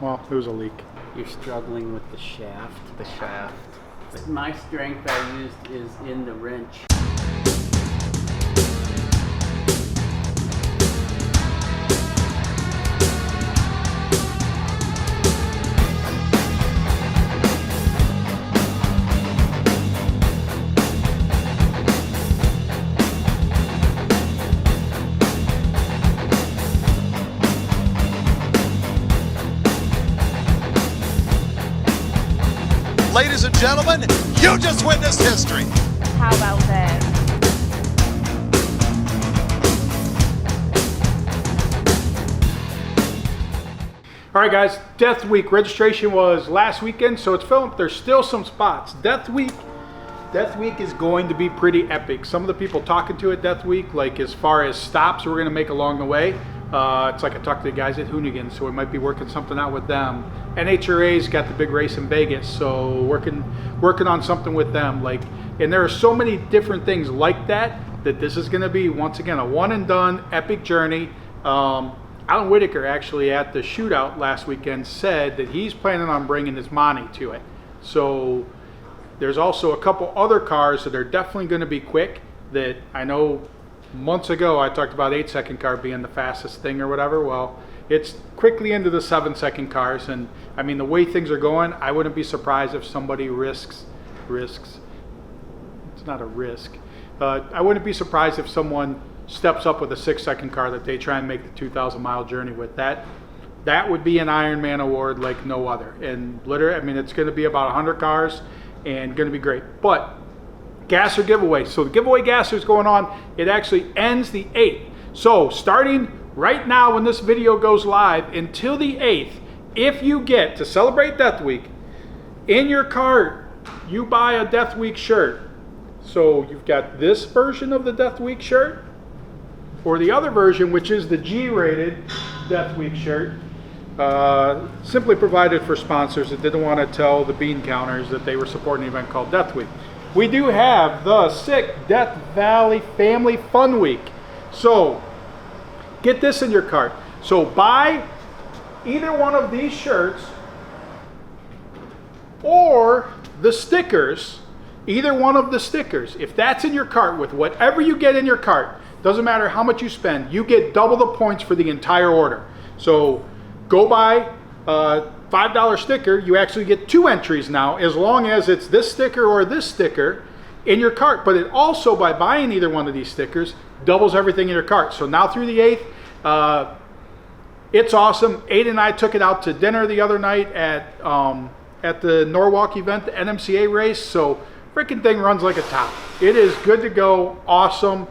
Well, it was a leak. You're struggling with the shaft. The shaft. My strength I used is in the wrench. Ladies and gentlemen, you just witnessed history. How about that? All right, guys, Death Week registration was last weekend, so it's filling. There's still some spots. Death Week is going to be pretty epic. Some of the people talking to it Death Week, like as far as stops we're going to make along the way. It's like I talked to the guys at Hoonigan, so we might be working something out with them. NHRA's got the big race in Vegas, so working on something with them. Like, and there are so many different things like that this is going to be, once again, a one and done epic journey. Alan Whitaker actually at the shootout last weekend said that he's planning on bringing his Monty to it. So there's also a couple other cars that are definitely going to be quick that I know months ago I talked about 8-second car being the fastest thing or whatever. Well, it's quickly into the 7-second cars, and I mean, the way things are going, I wouldn't be surprised if somebody risks, it's not a risk, I wouldn't be surprised if someone steps up with a 6-second car that they try and make the 2,000-mile journey with. That would be an Ironman award like no other. And literally, I mean, it's going to be about 100 cars and going to be great. But gasser giveaway. So the giveaway gasser is going on. It actually ends the 8th. So starting right now when this video goes live until the 8th, if you get to celebrate Death Week, in your cart, you buy a Death Week shirt. So you've got this version of the Death Week shirt, or the other version, which is the G-rated Death Week shirt, simply provided for sponsors that didn't want to tell the bean counters that they were supporting an event called Death Week. We do have the Sick Death Valley Family Fun Week. So get this in your cart. So buy either one of these shirts or the stickers, either one of the stickers. If that's in your cart, with whatever you get in your cart, doesn't matter how much you spend, you get double the points for the entire order. So go buy a $5 sticker. You actually get 2 entries now, as long as it's this sticker or this sticker in your cart. But it also, by buying either one of these stickers, doubles everything in your cart. So now through the 8th, it's awesome. Aiden and I took it out to dinner the other night at the Norwalk event, the NMCA race. So freaking thing runs like a top. It is good to go. Awesome.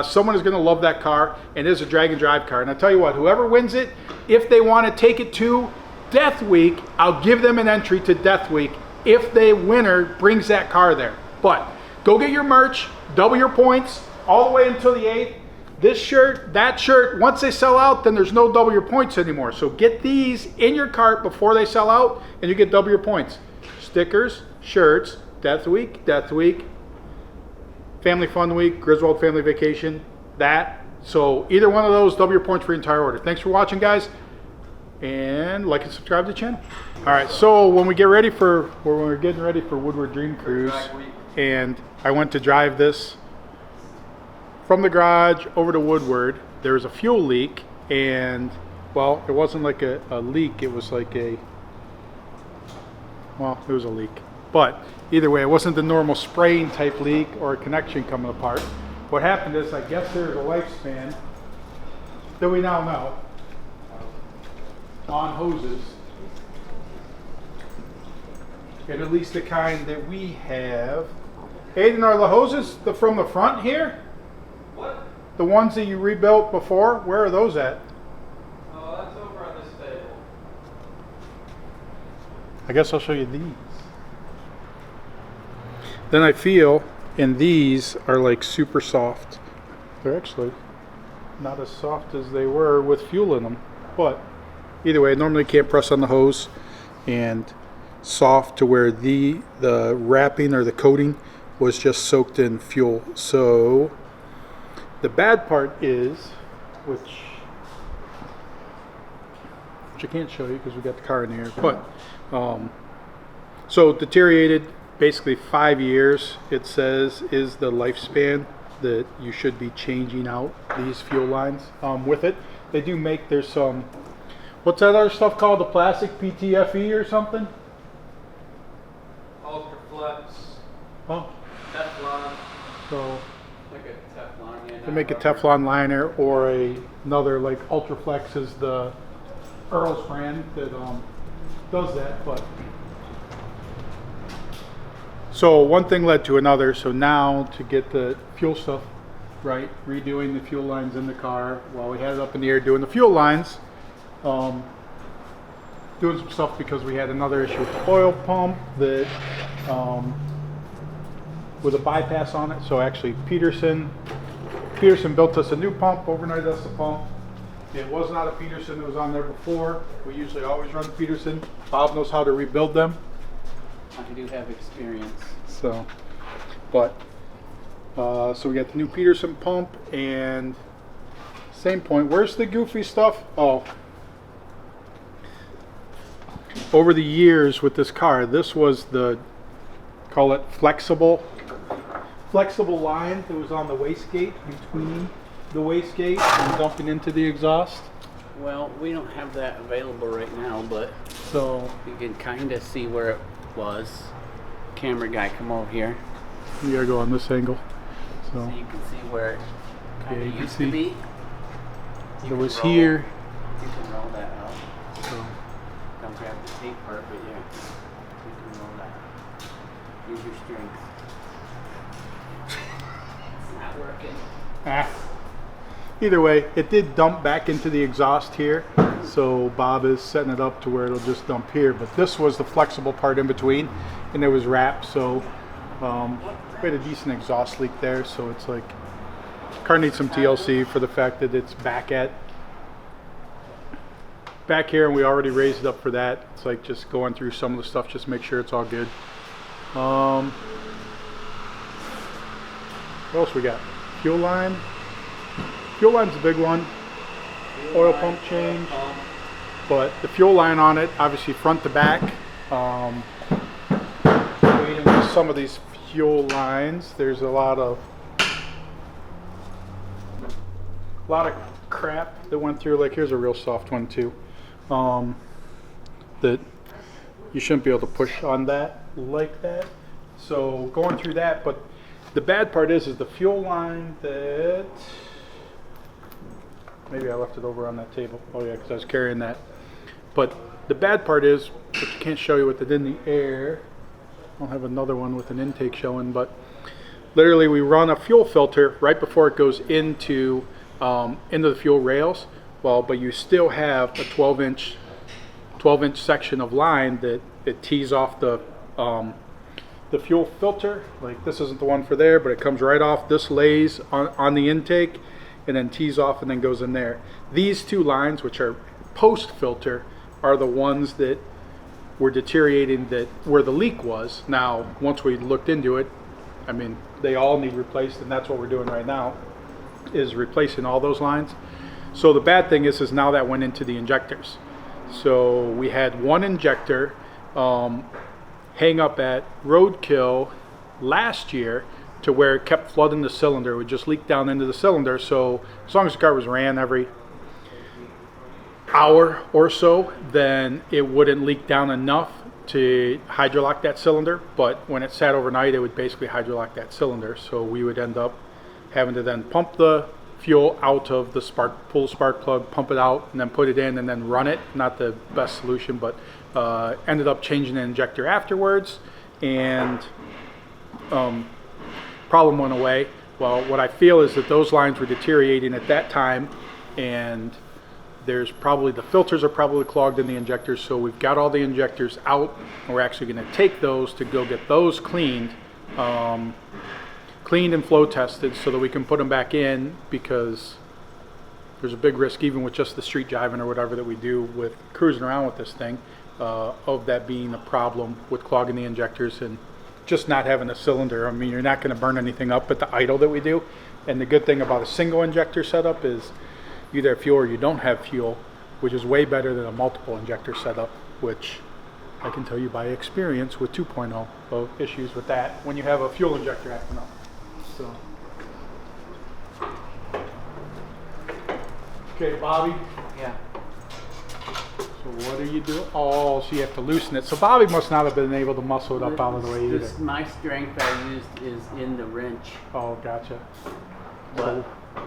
Someone is going to love that car, and it is a drag and drive car. And I tell you what, whoever wins it, if they want to take it to Death Week, I'll give them an entry to Death Week if the winner brings that car there. But go get your merch, double your points all the way until the 8th. This shirt, that shirt, once they sell out, then there's no double your points anymore. So get these in your cart before they sell out, and you get double your points. Stickers, shirts, Death Week, Family Fun Week, Griswold Family Vacation, that. So either one of those, double your points for your entire order. Thanks for watching, guys, and like and subscribe to the channel. All right, so when we're getting ready for Woodward Dream Cruise, and I went to drive this from the garage over to Woodward, there was a fuel leak, and well, it wasn't like a leak, it was like it was a leak. But either way, it wasn't the normal spraying type leak or a connection coming apart. What happened is, I guess there's a lifespan that we now know on hoses, and at least the kind that we have. Aiden, are the hoses from the front here? What? The ones that you rebuilt before, where are those at? Oh, that's over on this table. I guess I'll show you these. Then I feel, and these are like super soft. They're actually not as soft as they were with fuel in them. But either way, I normally can't press on the hose, and soft to where the wrapping or the coating was just soaked in fuel. So the bad part is, which which I can't show you because we got the car in the air. But so deteriorated, basically 5 years. It says is the lifespan that you should be changing out these fuel lines with it. They do make, there's some, what's that other stuff called, the plastic PTFE or something? Ultraflex, Oh, Teflon, so Like a Teflon, yeah. they make a Teflon liner, or another like Ultraflex is the Earl's brand that does that. But so one thing led to another. So now to get the fuel stuff right, redoing the fuel lines in the car while we had it up in the air doing the fuel lines, doing some stuff because we had another issue with the oil pump that with a bypass on it. So actually Peterson built us a new pump, overnight us the pump. It was not a Peterson that was on there before. We usually always run Peterson. Bob knows how to rebuild them. I do have experience. So, but so we got the new Peterson pump, and same point. Where's the goofy stuff? Oh, over the years with this car, this was the, call it flexible line that was on the wastegate, between the wastegate and dumping into the exhaust. Well, we don't have that available right now, but So you can kind of see where it was. Camera guy, come over here. you gotta go on this angle. So So you can see where it kind Yeah, you of can used see. to be. it was here. You can roll that out. So Don't grab the tape part, but yeah, you can roll that. Use your strength. It's not working. Either way, it did dump back into the exhaust here. So Bob is setting it up to where it'll just dump here. But this was the flexible part in between, and it was wrapped. So we had a decent exhaust leak there. So it's like, car needs some TLC for the fact that it's back here, and we already raised it up for that. It's like just going through some of the stuff, just make sure it's all good. What else we got? Fuel line. Fuel line's a big one. Oil pump change. But the fuel line on it, obviously front to back. Waiting with some of these fuel lines. There's a lot of crap that went through. Like, here's a real soft one too. That you shouldn't be able to push on that like that. So going through that, but the bad part is the fuel line that, maybe I left it over on that table. Oh yeah, because I was carrying that. But the bad part is, which I can't show you with it in the air. I'll have another one with an intake showing, but literally we run a fuel filter right before it goes into the fuel rails. Well, but you still have a 12-inch section of line that it tees off the fuel filter. Like, this isn't the one for there, but it comes right off. This lays on the intake and then tees off and then goes in there. These two lines, which are post filter, are the ones that were deteriorating, that where the leak was. Now, once we looked into it, I mean, they all need replaced, and that's what we're doing right now, is replacing all those lines. So the bad thing is now that went into the injectors. So we had one injector hang up at roadkill last year to where it kept flooding the cylinder. It would just leak down into the cylinder. So as long as the car was ran every hour or so, then it wouldn't leak down enough to hydrolock that cylinder. But when it sat overnight, it would basically hydrolock that cylinder. So we would end up having to then pump the fuel out of the spark, pull the spark plug, pump it out, and then put it in and then run it. Not the best solution, but ended up changing the injector afterwards, and problem went away. Well, what I feel is that those lines were deteriorating at that time, and there's probably, the filters are probably clogged in the injectors. So we've got all the injectors out, and we're actually going to take those to go get those cleaned. Cleaned and flow tested so that we can put them back in, because there's a big risk, even with just the street driving or whatever that we do with cruising around with this thing, of that being a problem with clogging the injectors and just not having a cylinder. I mean, you're not going to burn anything up at the idle that we do. And the good thing about a single injector setup is you either have fuel or you don't have fuel. which is way better than a multiple injector setup, which I can tell you by experience with 2.0 of issues with that when you have a fuel injector acting up. So. Okay, Bobby. Yeah. So what are you doing? Oh, so you have to loosen it. So Bobby must not have been able to muscle it up out of the way either. My strength I used is in the wrench. Oh, gotcha. But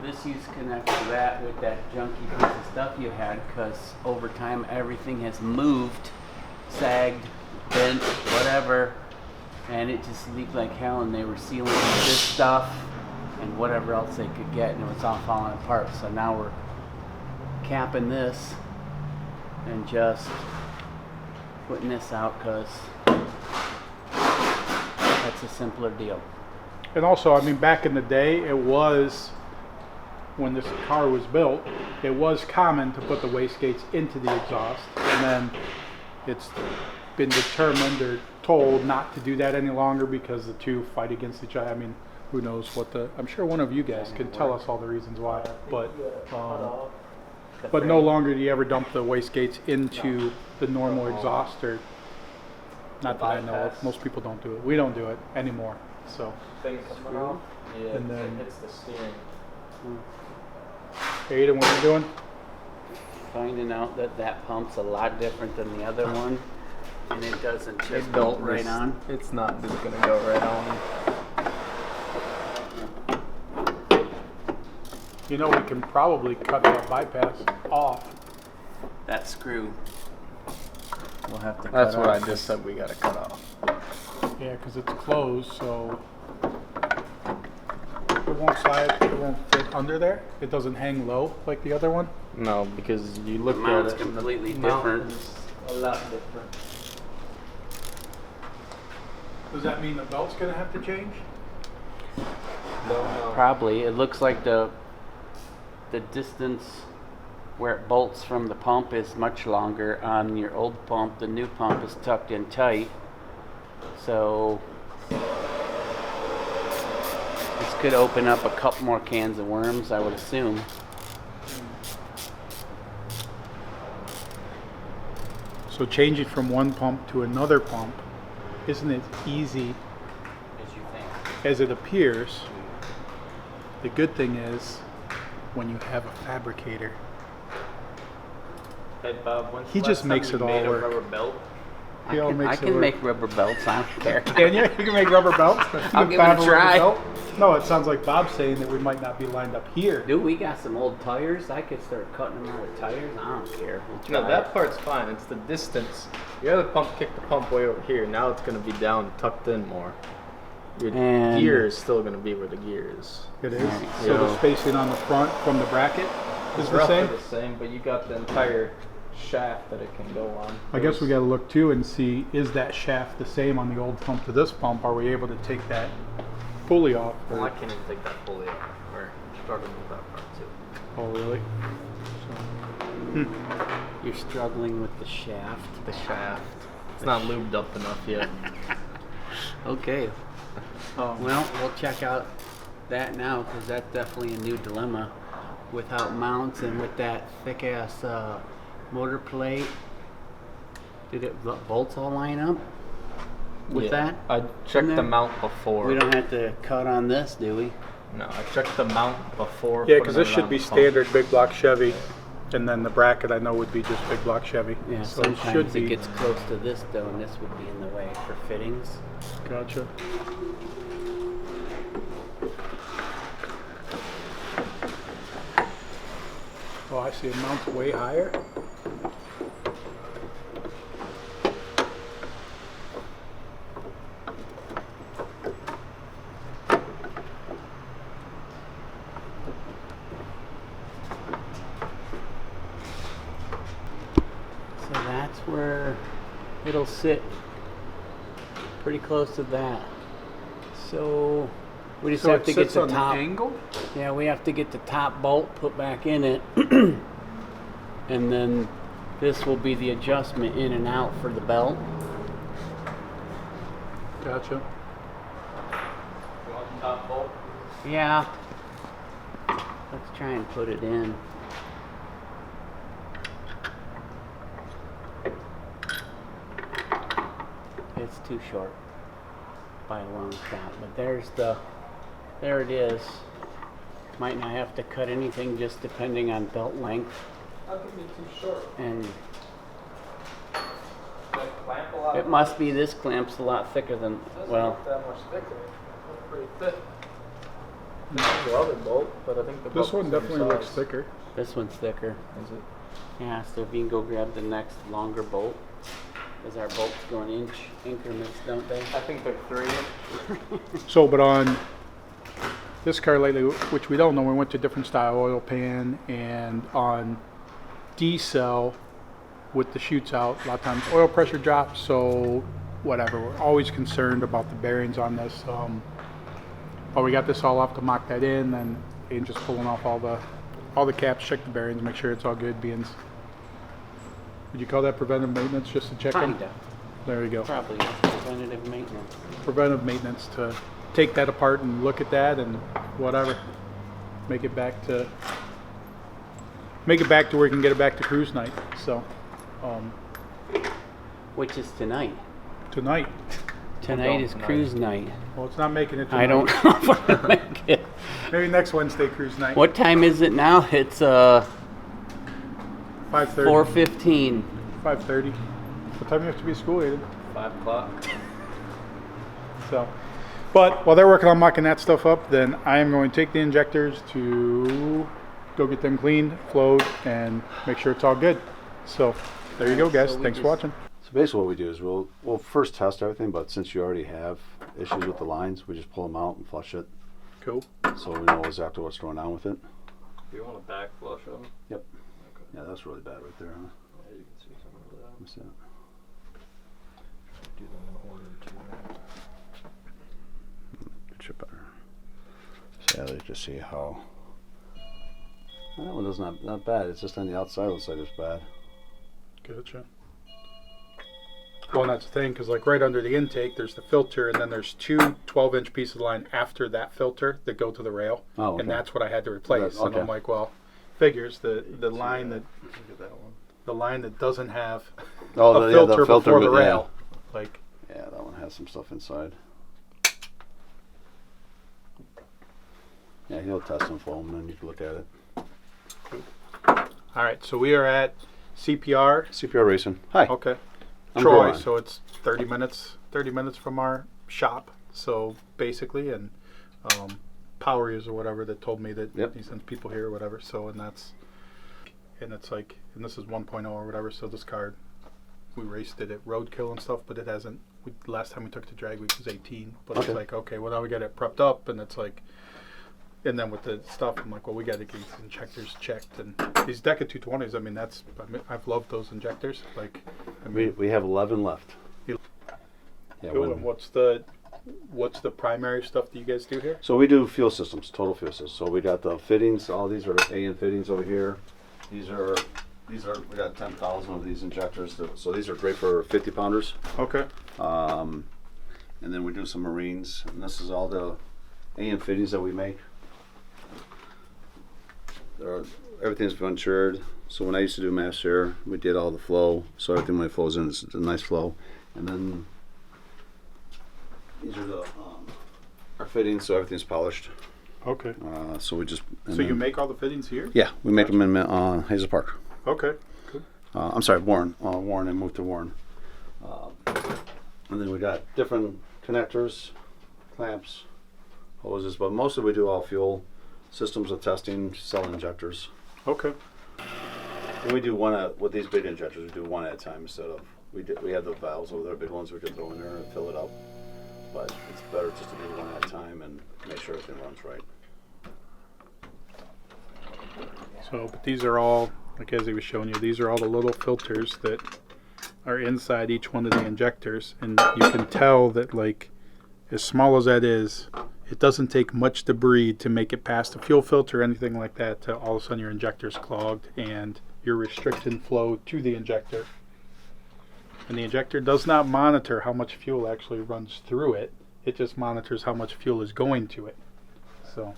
this used to connect to that with that junky piece of stuff you had, because over time everything has moved, sagged, bent, whatever, and it just leaked like hell, and they were sealing this stuff and whatever else they could get, and it was all falling apart. So now we're capping this and just putting this out, because that's a simpler deal. And also, I mean, back in the day, it was, when this car was built, it was common to put the wastegates into the exhaust, and then it's been determined or told not to do that any longer because the two fight against each other. I mean, who knows what I'm sure one of you guys can tell us all the reasons why, but no longer do you ever dump the wastegates into the normal exhaust, or not that I know of. Most people don't do it. We don't do it anymore. So. Things coming off. Yeah, And then- it hits the steering. Aiden, what are you doing? Finding out that that pump's a lot different than the other one, and it doesn't just don't bolt right on. It's not just gonna go right on. You know, we can probably cut that bypass off. That screw, we'll have to That's cut what I off. just said we gotta cut off. Yeah, because it's closed, so it won't slide. It won't fit under there. It doesn't hang low like the other one. No, because you The look at mount's it. completely the mount different. is a lot different. Does that mean the belt's gonna have to change? No. Probably. It looks like the distance where it bolts from the pump is much longer on your old pump. The new pump is tucked in tight. So this could open up a couple more cans of worms, I would assume. So changing from one pump to another pump isn't as easy As you think. as it appears. The good thing is when you have a fabricator, Hey Bob, when's He the just last makes time it you made all a work. rubber belt? I He all can, makes I it can work. make rubber belts. I don't care. Can you? You can make rubber belts? You I'll can give it a fab rubber try. belt? No, it sounds like Bob's saying that we might not be lined up here. Dude, we got some old tires. I could start cutting them out of tires. I don't care. We'll try No, that it. part's fine. It's the distance. Your other pump kicked the pump way over here. Now it's gonna be down, tucked in more. Your And- gear is still gonna be where the gear is. It is. Right. So the Yeah. spacing on the front from the bracket is It's the roughly same? the same, but you got the entire shaft that it can go on. I guess we got to look too and see, is that shaft the same on the old pump to this pump? Are we able to take that pulley off? Well, I can't even take that pulley off. We're struggling with that part too. Oh, really? You're struggling with the shaft. The shaft. It's not lubed up enough yet. Okay. Well, we'll check out that now, because that's definitely a new dilemma without mounts and with that thick ass motor plate. Did it the bolts all line up with Yeah. that? I checked there? the mount before. We don't have to cut on this, do we? No, I checked the mount before. Yeah, putting because this it should on be the pump. standard big block Chevy, and then the bracket I know would be just big block Chevy. Yeah, so it sometimes should it be. gets close to this though, and this would be in the way for fittings. Gotcha. Oh, I see. It mounts way higher. So that's where it'll sit, pretty close to that. So we just So have it to get sits the on top. an angle. Yeah, we have to get the top bolt put back in it, and then this will be the adjustment in and out for the belt. Gotcha. You want the top bolt? Yeah. Let's try and put it in. it's too short by a long shot. But there it is. Might not have to cut anything, just depending on belt length. How can be too short? And Like clamp a lot. it must be this clamp's a lot thicker than, well, That much thicker. That's pretty thick. The other bolt, but I think the This one definitely looks thicker. this one's thicker. Is it? Yeah, so if you can go grab the next longer bolt, because our bolts go in inch increments, don't they? I think they're 3. So, but on this car lately, which we don't know, we went to a different style oil pan, and on D-cell with the chutes out, a lot of times oil pressure drops, so whatever. We're always concerned about the bearings on this. But we got this all off to mock that in, and just pulling off all the caps, check the bearings, make sure it's all good. Would you call that preventive maintenance, just to check them? Kinda. There you go. Probably just preventative maintenance. Preventive maintenance to take that apart and look at that and whatever. Make it back to where we can get it back to cruise night. So Which is tonight. tonight. Tonight is cruise night. Well, it's not making it tonight. I don't know if I'm gonna make it. Maybe next Wednesday cruise night. What time is it now? It's 5:30. 4:15. 5:30. What time do you have to be at school, Aiden? 5 o'clock. So, but while they're working on mocking that stuff up, then I am going to take the injectors to go get them cleaned, flowed, and make sure it's all good. So there you go, guys. So we Thanks for just- watching. So basically what we do is we'll first test everything, but since you already have issues with the lines, we just pull them out and flush it, Cool. so we know exactly what's going on with it. You want to back flush them? Yep. Okay. Yeah, that's really bad right there, huh? Yeah, you can see some of that. Let me see that. Do them in order too. Picture better. So yeah, they just see how. That one does not bad. It's just on the outside looks like it's bad. Gotcha. Well, and that's the thing, because like right under the intake, there's the filter, and then there's two 12-inch pieces of line after that filter that go to the rail, Oh, okay. and that's what I had to replace. That- And I'm okay. like, well, figures the line that Look at that one. the line that doesn't have Oh, a filter before the yeah. rail, like Yeah, that one has some stuff inside. Yeah, he'll test some foam, and then you can look at it. all right. So we are at CPR. CPR Racing. Hi. Okay. I'm Troy. Brian. So it's 30 minutes from our shop. So basically, and Power Use or whatever that told me that Yep. he sends people here or whatever. So and it's like, and this is 1.0 or whatever. So this car, we raced it at Roadkill and stuff, but it hasn't. Last time we took it to Drag Week was 18. But Okay. it's like, okay, well now we got it prepped up, and it's like. And then with the stuff, I'm like, well, we got to get these injectors checked. And these Deca 220s, I mean, I've loved those injectors. Like, I mean, We have 11 left. You- Yeah, cool. when- And what's the primary stuff that you guys do here? So we do fuel systems, total fuel systems. So we got the fittings. All these are AN fittings over here. These are we got 10,000 of these injectors. So these are great for 50 pounders. Okay. And then we do some marines. And this is all the AN fittings that we make. Everything's ventured. So when I used to do mass air, we did all the flow. So everything when it flows in, it's a nice flow. And then these are the our fittings, so everything's polished. Okay. So we just. So you make all the fittings here? Yeah, we make them in Hazel Park. Okay. Cool. I'm sorry, Warren. Warren, and moved to Warren. And then we got different connectors, clamps, hoses, but mostly we do all fuel systems of testing, cell injectors. Okay. And we do with these big injectors, we do one at a time instead of, we have the valves over there, big ones we could throw in there and fill it up. But it's better just to do one at a time and make sure everything runs right. So, but these are all, like as he was showing you, these are all the little filters that are inside each one of the injectors. And you can tell that, like, as small as that is, it doesn't take much debris to make it past the fuel filter or anything like that to all of a sudden your injector's clogged and you're restricting flow to the injector. And the injector does not monitor how much fuel actually runs through it. It just monitors how much fuel is going to it. So,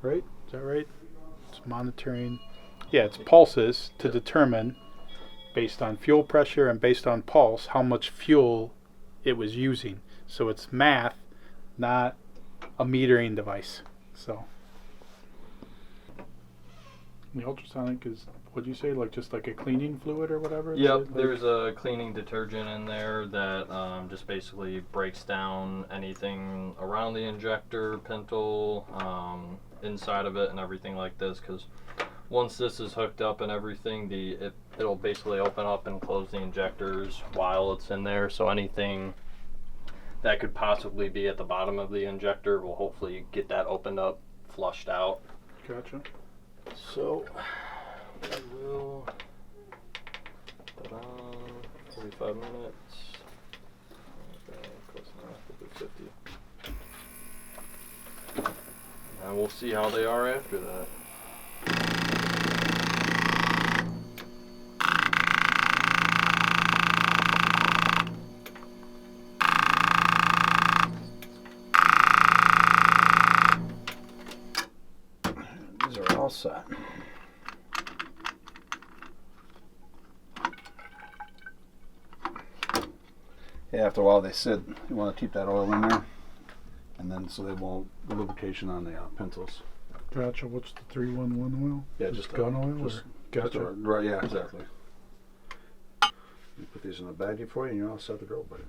right? Is that right? It's monitoring. Yeah, it's pulses to determine, based on fuel pressure and based on pulse, how much fuel it was using. So it's math, not a metering device. So the ultrasonic is, what'd you say, like just like a cleaning fluid or whatever? Yep, Like, there's a cleaning detergent in there that just basically breaks down anything around the injector, pintle, inside of it and everything like this, because once this is hooked up and everything, it'll basically open up and close the injectors while it's in there, so anything that could possibly be at the bottom of the injector will hopefully get that opened up, flushed out. Gotcha. So we will put on 45 minutes. Okay, close enough to 50. And we'll see how they are after that. These are all set. Yeah, after a while they sit. You want to keep that oil in there, and then so they won't the lubrication on the pintles. Gotcha. What's the 311 oil? Yeah, just gun oil. Just, Or? Gotcha. right. Yeah, exactly. You put these in a baggie for you, and you're all set to go, buddy.